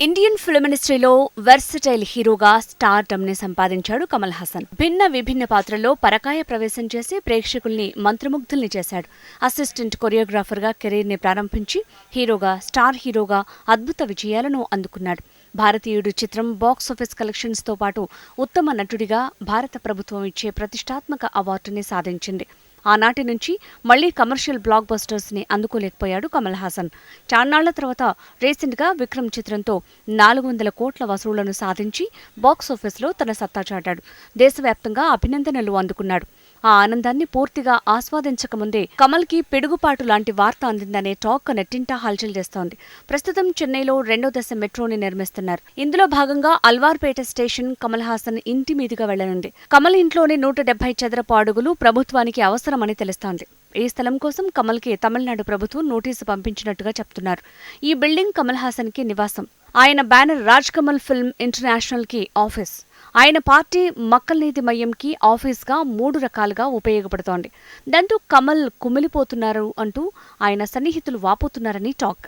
Indian film ఇండస్ట్రీలో versatile హీరోగా stardom ని సంపాదించాడు కమల్ హాసన్. విభిన్న పాత్రల్లో పరకాయ ప్రవేశం చేసి ప్రేక్షకుల్ని మంత్రముగ్ధుల్ని చేశాడు. అసిస్టెంట్ కొరియోగ్రాఫర్ గా కెరీర్ ని ప్రారంభించి స్టార్ హీరోగా అద్భుత విజయాలను అందుకున్నాడు. భారతీయుడు చిత్రం బాక్సాఫీస్ కలెక్షన్స్ తో పాటు ఉత్తమ నటుడిగా భారత ప్రభుత్వం ఇచ్చే ప్రతిష్టాత్మక అవార్డుని సాధించింది. ఆనాటి నుంచి మళ్లీ కమర్షియల్ బ్లాక్ బస్టర్స్ ని అందుకోలేకపోయాడు కమల్ హాసన్. చాన్నాళ్ల తర్వాత రీసెంట్ గా విక్రమ్ చిత్రంతో 400 కోట్ల వసూళ్లను సాధించి బాక్సాఫీస్లో తన సత్తా చాటాడు. దేశవ్యాప్తంగా అభినందనలు అందుకున్నాడు. ఆ ఆనందాన్ని పూర్తిగా ఆస్వాదించకముందే కమల్ కి పిడుగుపాటు లాంటి వార్త అందిందనే టాక్ నెట్టింటా హల్చల్ చేస్తోంది. ప్రస్తుతం చెన్నైలో 2వ దశ మెట్రోని నిర్మిస్తున్నారు. ఇందులో భాగంగా అల్వార్పేట స్టేషన్ కమల్ హాసన్ ఇంటి మీదుగా వెళ్లనుంది. కమల్ ఇంట్లోని 170 చదరపు అడుగులు ప్రభుత్వానికి అవసరమని తెలుస్తోంది. ఈ స్థలం కోసం కమల్ కి తమిళనాడు ప్రభుత్వం నోటీసు పంపించినట్టుగా చెప్తున్నారు. ఈ బిల్డింగ్ కమల్ హాసన్ కి నివాసం. ఆయన banner Raj Kamal film international కి ఆఫీస్. ఆయన పార్టీ మక్కల్ నీతి మయ్యంకి ఆఫీస్గా 3 రకాలుగా ఉపయోగపడుతోంది. దాంతో కమల్ కుమిలిపోతున్నారు అంటూ ఆయన సన్నిహితులు వాపోతున్నారని టాక్.